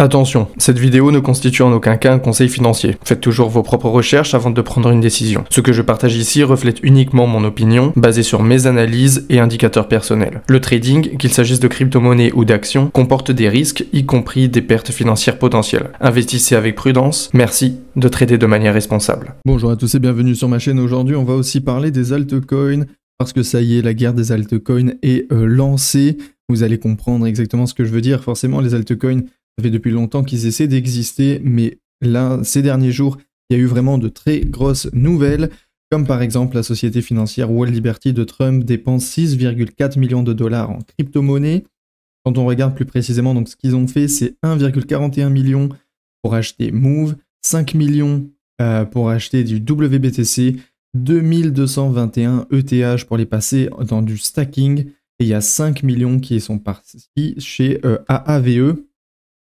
Attention, cette vidéo ne constitue en aucun cas un conseil financier. Faites toujours vos propres recherches avant de prendre une décision. Ce que je partage ici reflète uniquement mon opinion, basée sur mes analyses et indicateurs personnels. Le trading, qu'il s'agisse de crypto-monnaies ou d'actions, comporte des risques, y compris des pertes financières potentielles. Investissez avec prudence, merci de trader de manière responsable. Bonjour à tous et bienvenue sur ma chaîne. Aujourd'hui, on va aussi parler des altcoins, parce que ça y est, la guerre des altcoins est lancée. Vous allez comprendre exactement ce que je veux dire. Forcément, les altcoins, ça fait depuis longtemps qu'ils essaient d'exister, mais là, ces derniers jours, il y a eu vraiment de très grosses nouvelles, comme par exemple la société financière Wall Liberty de Trump dépense 6,4 millions de dollars en crypto-monnaie. Quand on regarde plus précisément, donc ce qu'ils ont fait, c'est 1,41 million pour acheter Move, 5 millions pour acheter du WBTC, 2221 ETH pour les passer dans du stacking, et il y a 5 millions qui sont partis chez AAVE.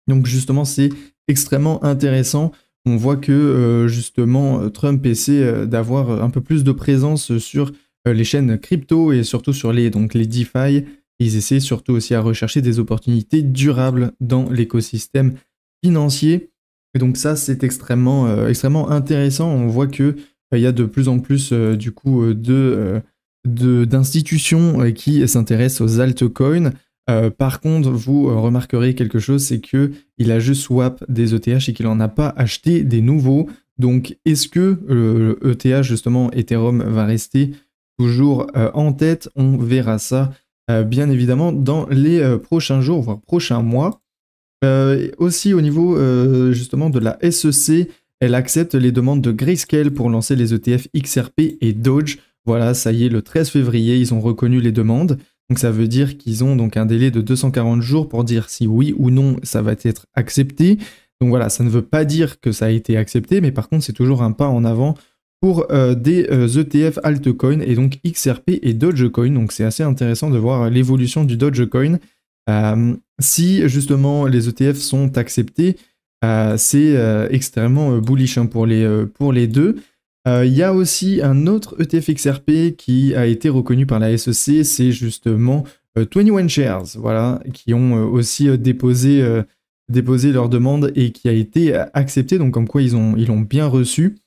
Donc justement, c'est extrêmement intéressant. On voit que justement Trump essaie d'avoir un peu plus de présence sur les chaînes crypto et surtout sur les DeFi. Ils essaient surtout aussi à rechercher des opportunités durables dans l'écosystème financier. Et donc ça, c'est extrêmement intéressant. On voit que il y a de plus en plus d'institutions qui s'intéressent aux altcoins. Par contre, vous remarquerez quelque chose, c'est qu'il a juste swap des ETH et qu'il n'en a pas acheté des nouveaux. Donc, est-ce que le ETH, justement, Ethereum, va rester toujours en tête? On verra ça, bien évidemment, dans les prochains jours, voire prochains mois. Aussi, au niveau, justement, de la SEC, elle accepte les demandes de Grayscale pour lancer les ETF XRP et Doge. Voilà, ça y est, le 13 février, ils ont reconnu les demandes. Donc ça veut dire qu'ils ont donc un délai de 240 jours pour dire si oui ou non ça va être accepté. Donc voilà, ça ne veut pas dire que ça a été accepté, mais par contre c'est toujours un pas en avant pour des ETF altcoin et donc XRP et Dogecoin. Donc c'est assez intéressant de voir l'évolution du Dogecoin. Si justement les ETF sont acceptés, c'est extrêmement bullish pour les deux. Il y a aussi un autre ETF XRP qui a été reconnu par la SEC, c'est justement 21 Shares, voilà, qui ont aussi déposé leur demande et qui a été accepté, donc comme quoi ils l'ont bien reçu.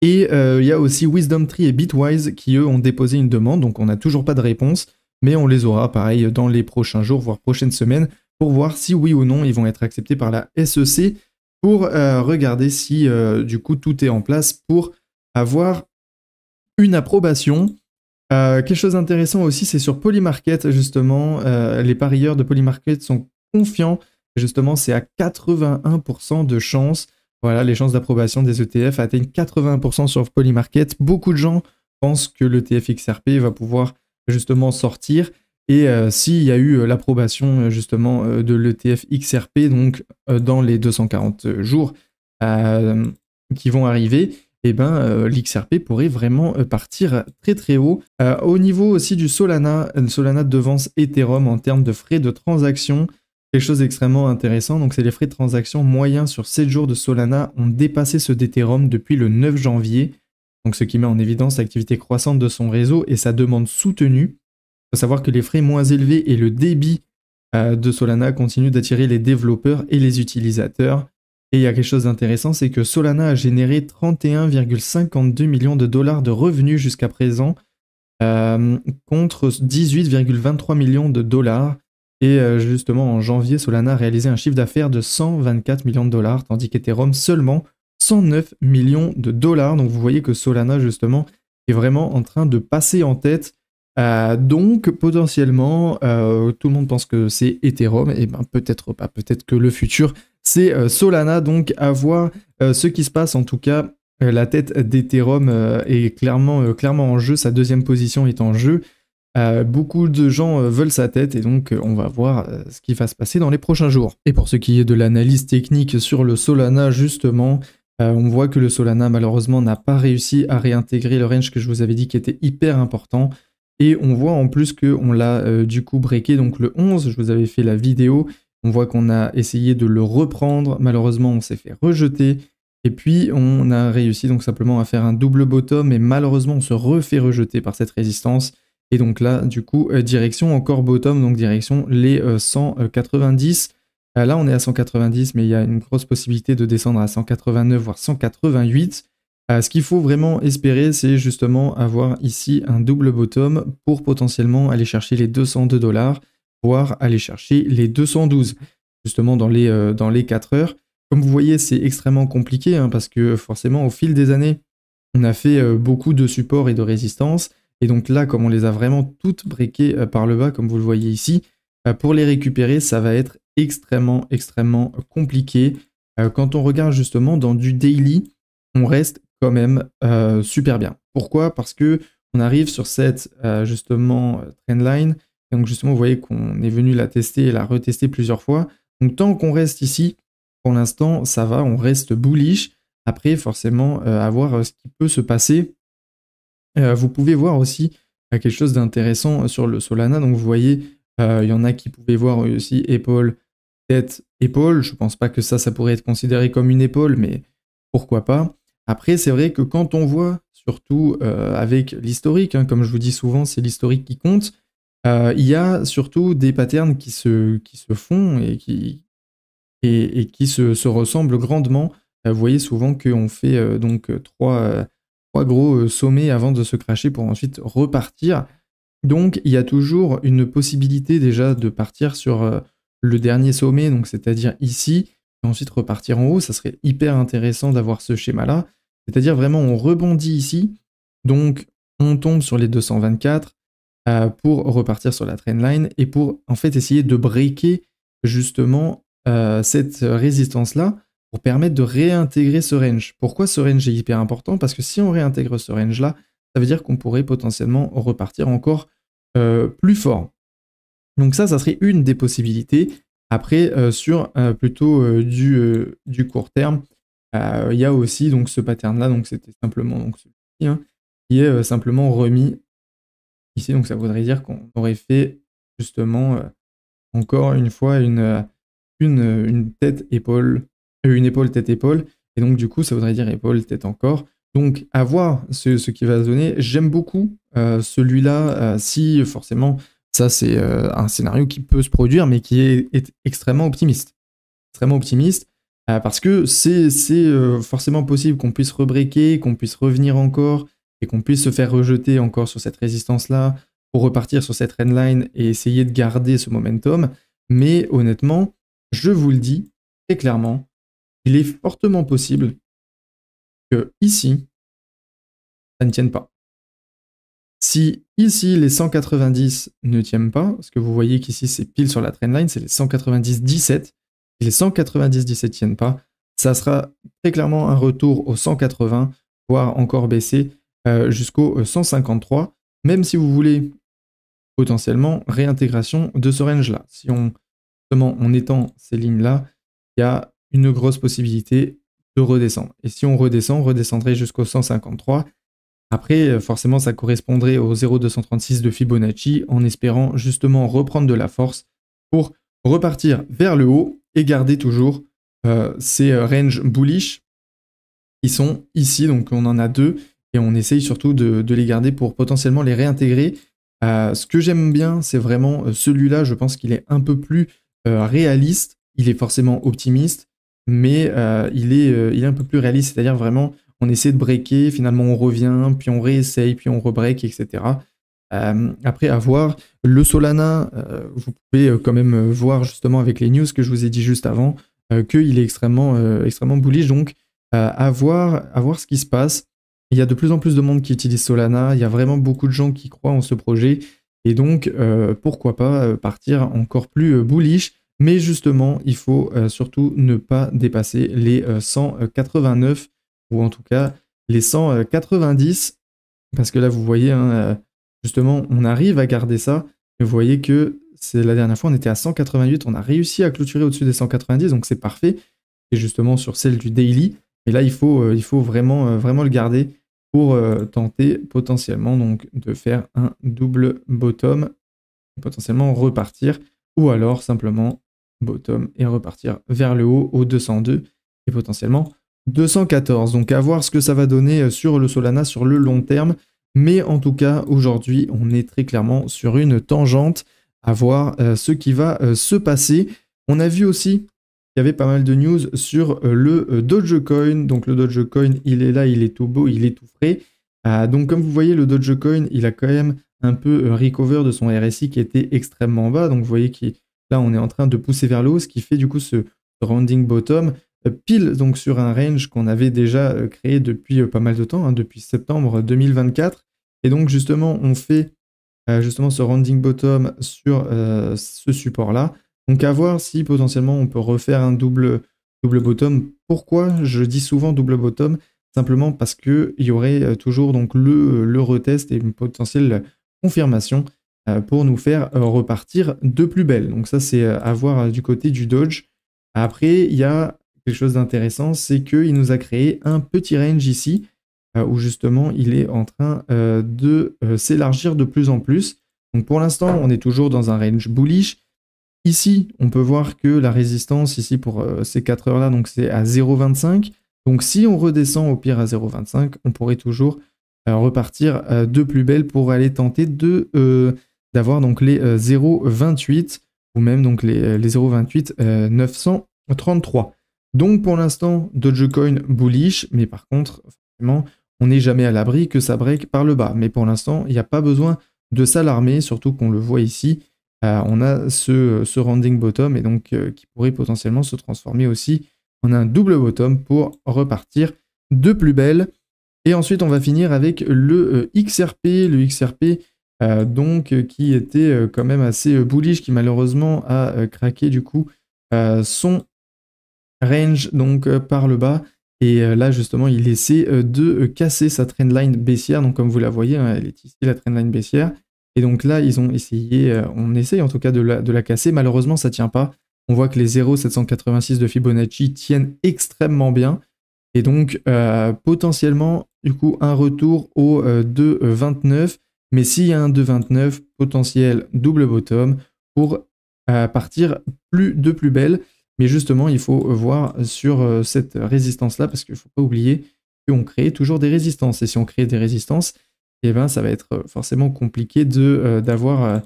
Et il y a aussi WisdomTree et Bitwise qui eux ont déposé une demande, donc on n'a toujours pas de réponse, mais on les aura pareil dans les prochains jours, voire prochaines semaines, pour voir si oui ou non ils vont être acceptés par la SEC, pour regarder si du coup tout est en place pour avoir une approbation. Quelque chose d'intéressant aussi, c'est sur Polymarket, justement. Les parieurs de Polymarket sont confiants. Justement, c'est à 81% de chance. Voilà, les chances d'approbation des ETF atteignent 80% sur Polymarket. Beaucoup de gens pensent que l'ETF XRP va pouvoir justement sortir. Et s'il y a eu l'approbation justement de l'ETF XRP, donc dans les 240 jours qui vont arriver, eh ben, l'XRP pourrait vraiment partir très très haut. Au niveau aussi du Solana, Solana devance Ethereum en termes de frais de transaction. Quelque chose d'extrêmement intéressant, donc c'est les frais de transaction moyens sur 7 jours de Solana ont dépassé ceux d'Ethereum depuis le 9 janvier. Donc ce qui met en évidence l'activité croissante de son réseau et sa demande soutenue. Il faut savoir que les frais moins élevés et le débit de Solana continuent d'attirer les développeurs et les utilisateurs. Et il y a quelque chose d'intéressant, c'est que Solana a généré 31,52 millions de dollars de revenus jusqu'à présent, contre 18,23 millions de dollars. Et justement, en janvier, Solana a réalisé un chiffre d'affaires de 124 millions de dollars, tandis qu'Ethereum seulement 109 millions de dollars. Donc vous voyez que Solana, justement, est vraiment en train de passer en tête. Donc potentiellement, tout le monde pense que c'est Ethereum, et ben peut-être pas, peut-être que le futur c'est Solana, donc à voir ce qui se passe. En tout cas, la tête d'Ethereum est clairement en jeu, sa deuxième position est en jeu. Beaucoup de gens veulent sa tête et donc on va voir ce qui va se passer dans les prochains jours. Et pour ce qui est de l'analyse technique sur le Solana, justement, on voit que le Solana malheureusement n'a pas réussi à réintégrer le range que je vous avais dit qui était hyper important. Et on voit en plus qu'on l'a du coup breaké, donc le 11, je vous avais fait la vidéo. On voit qu'on a essayé de le reprendre, malheureusement on s'est fait rejeter, et puis on a réussi donc simplement à faire un double bottom, et malheureusement on se refait rejeter par cette résistance, et donc là du coup direction encore bottom, donc direction les 190, Là, on est à 190, mais il y a une grosse possibilité de descendre à 189, voire 188. Ce qu'il faut vraiment espérer, c'est justement avoir ici un double bottom pour potentiellement aller chercher les 202 $, voire aller chercher les 212, justement dans les 4 heures. Comme vous voyez, c'est extrêmement compliqué, hein, parce que forcément, au fil des années, on a fait beaucoup de supports et de résistance. Et donc là, comme on les a vraiment toutes breakées par le bas, comme vous le voyez ici, pour les récupérer, ça va être extrêmement compliqué. Quand on regarde justement dans du daily, on reste quand même super bien. Pourquoi? Parce que on arrive sur cette justement trendline. Et donc justement, vous voyez qu'on est venu la tester et la retester plusieurs fois. Donc tant qu'on reste ici, pour l'instant, ça va, on reste bullish. Après, forcément, à voir ce qui peut se passer. Vous pouvez voir aussi quelque chose d'intéressant sur le Solana. Donc vous voyez, il y en a qui pouvaient voir aussi épaule, tête, épaule. Je pense pas que ça pourrait être considéré comme une épaule, mais pourquoi pas. Après, c'est vrai que quand on voit, surtout avec l'historique, hein, comme je vous dis souvent, c'est l'historique qui compte, il y a surtout des patterns qui se font et qui se ressemblent grandement. Vous voyez souvent qu'on fait donc trois gros sommets avant de se crasher pour ensuite repartir. Donc il y a toujours une possibilité déjà de partir sur le dernier sommet, donc c'est-à-dire ici, et ensuite repartir en haut. Ça serait hyper intéressant d'avoir ce schéma-là. C'est-à-dire vraiment on rebondit ici, donc on tombe sur les 224 pour repartir sur la trendline et pour en fait essayer de breaker justement cette résistance-là pour permettre de réintégrer ce range. Pourquoi ce range est hyper important? Parce que si on réintègre ce range-là, ça veut dire qu'on pourrait potentiellement repartir encore plus fort. Donc ça serait une des possibilités. Après, sur plutôt du court terme, il y a aussi donc, ce pattern-là, donc c'était simplement donc, celui-ci, hein, qui est simplement remis ici. Donc ça voudrait dire qu'on aurait fait justement encore une fois une tête-épaule, une épaule-tête-épaule, et donc du coup ça voudrait dire épaule-tête encore. Donc à voir ce qui va se donner. J'aime beaucoup celui-là, si forcément ça c'est un scénario qui peut se produire, mais qui est extrêmement optimiste. Extrêmement optimiste, parce que c'est forcément possible qu'on puisse rebreaker, qu'on puisse revenir encore, et qu'on puisse se faire rejeter encore sur cette résistance-là, pour repartir sur cette trendline et essayer de garder ce momentum. Mais honnêtement, je vous le dis très clairement, il est fortement possible que ici, ça ne tienne pas. Si ici les 190 ne tiennent pas, parce que vous voyez qu'ici c'est pile sur la trendline, c'est les 190-17, si les 190-17 tiennent pas, ça sera très clairement un retour aux 180, voire encore baisser jusqu'au 153, même si vous voulez potentiellement réintégration de ce range-là. Si on étend ces lignes-là, il y a une grosse possibilité de redescendre. Et si on redescendrait jusqu'au 153. Après, forcément, ça correspondrait au 0,236 de Fibonacci, en espérant justement reprendre de la force pour repartir vers le haut et garder toujours ces ranges bullish qui sont ici. Donc on en a deux et on essaye surtout de les garder pour potentiellement les réintégrer. Ce que j'aime bien, c'est vraiment celui-là. Je pense qu'il est un peu plus réaliste. Il est forcément optimiste, mais il est un peu plus réaliste. C'est-à-dire vraiment, on essaie de breaker, finalement on revient, puis on réessaye, puis on rebreak, etc. Après, à voir. Le Solana, vous pouvez quand même voir justement avec les news que je vous ai dit juste avant, qu'il est extrêmement bullish. Donc, à voir ce qui se passe. Il y a de plus en plus de monde qui utilise Solana, il y a vraiment beaucoup de gens qui croient en ce projet, et donc pourquoi pas partir encore plus bullish, mais justement il faut surtout ne pas dépasser les 189, ou en tout cas les 190, parce que là vous voyez, hein, justement on arrive à garder ça, et vous voyez que c'est la dernière fois on était à 188, on a réussi à clôturer au-dessus des 190, donc c'est parfait, et justement sur celle du daily. Et là, il faut vraiment le garder pour tenter potentiellement donc, de faire un double bottom, et potentiellement repartir, ou alors simplement bottom et repartir vers le haut au 202 et potentiellement 214. Donc à voir ce que ça va donner sur le Solana sur le long terme. Mais en tout cas, aujourd'hui, on est très clairement sur une tangente, à voir ce qui va se passer. On a vu aussi qu'il y avait pas mal de news sur le Dogecoin. Donc le Dogecoin, il est là, il est tout beau, il est tout frais. Donc comme vous voyez, le Dogecoin, il a quand même un peu recover de son RSI qui était extrêmement bas. Donc vous voyez que là, on est en train de pousser vers le haut, ce qui fait du coup ce rounding bottom pile donc sur un range qu'on avait déjà créé depuis pas mal de temps, hein, depuis septembre 2024. Et donc justement, on fait justement ce rounding bottom sur ce support-là. Donc à voir si potentiellement on peut refaire un double bottom. Pourquoi je dis souvent double bottom? Simplement parce qu'il y aurait toujours donc le retest et une potentielle confirmation pour nous faire repartir de plus belle. Donc ça, c'est à voir du côté du Doge. Après, il y a quelque chose d'intéressant, c'est qu'il nous a créé un petit range ici, où justement il est en train de s'élargir de plus en plus. Donc pour l'instant, on est toujours dans un range bullish. Ici, on peut voir que la résistance ici pour ces 4 heures-là, donc c'est à 0,25. Donc si on redescend au pire à 0,25, on pourrait toujours repartir de plus belle pour aller tenter d'avoir donc les 0,28 ou même donc les 0,28 933. Donc pour l'instant, Dogecoin bullish, mais par contre, forcément, on n'est jamais à l'abri que ça break par le bas. Mais pour l'instant, il n'y a pas besoin de s'alarmer, surtout qu'on le voit ici. On a ce rounding bottom et donc qui pourrait potentiellement se transformer aussi en un double bottom pour repartir de plus belle. Et ensuite, on va finir avec le XRP. Le XRP, qui était quand même assez bullish, qui malheureusement a craqué du coup son range donc par le bas. Et là, justement, il essaie de casser sa trendline baissière. Donc, comme vous la voyez, hein, elle est ici, la trendline baissière. Et donc là, ils ont essayé, on essaye en tout cas de la casser. Malheureusement, ça ne tient pas. On voit que les 0,786 de Fibonacci tiennent extrêmement bien. Et donc, potentiellement, du coup, un retour au 2,29. Mais s'il y a un 2,29, potentiel double bottom pour partir de plus belle. Mais justement, il faut voir sur cette résistance-là, parce qu'il ne faut pas oublier qu'on crée toujours des résistances. Et si on crée des résistances, eh ben, ça va être forcément compliqué d'avoir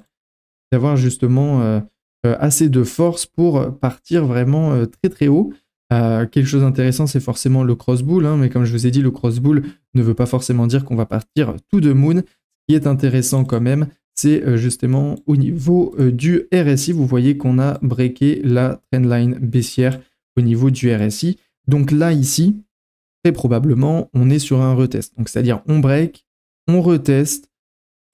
justement assez de force pour partir vraiment très très haut. Quelque chose d'intéressant, c'est forcément le cross-bull, hein, mais comme je vous ai dit, le cross-bull ne veut pas forcément dire qu'on va partir tout de moon. Ce qui est intéressant quand même, c'est justement au niveau du RSI. Vous voyez qu'on a breaké la trendline baissière au niveau du RSI. Donc là, ici, très probablement, on est sur un retest. Donc c'est-à-dire on break, on reteste,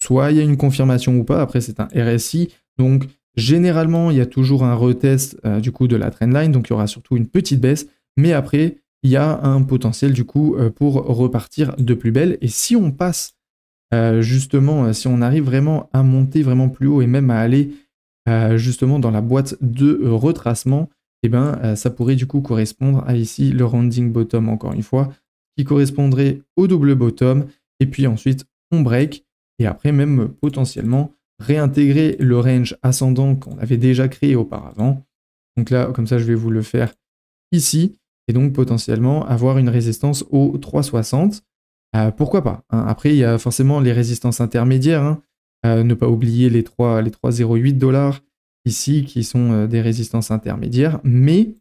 soit il y a une confirmation ou pas. Après, c'est un RSI. Donc généralement, il y a toujours un retest du coup de la trendline. Donc il y aura surtout une petite baisse. Mais après, il y a un potentiel du coup pour repartir de plus belle. Et si on passe justement, si on arrive vraiment à monter vraiment plus haut et même à aller justement dans la boîte de retracement, et ben, ça pourrait du coup correspondre à ici le rounding bottom encore une fois, qui correspondrait au double bottom, et puis ensuite on break, et après même potentiellement réintégrer le range ascendant qu'on avait déjà créé auparavant. Donc là, comme ça, je vais vous le faire ici, et donc potentiellement avoir une résistance au 3,60. Pourquoi pas, hein. Après, il y a forcément les résistances intermédiaires, hein. Ne pas oublier les 3,08 $ ici qui sont des résistances intermédiaires. Mais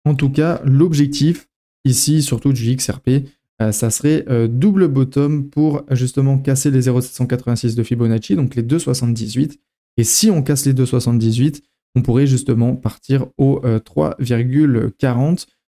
en tout cas, l'objectif ici, surtout du XRP, ça serait double bottom pour justement casser les 0,786 de Fibonacci, donc les 2,78. Et si on casse les 2,78, on pourrait justement partir au 3,40.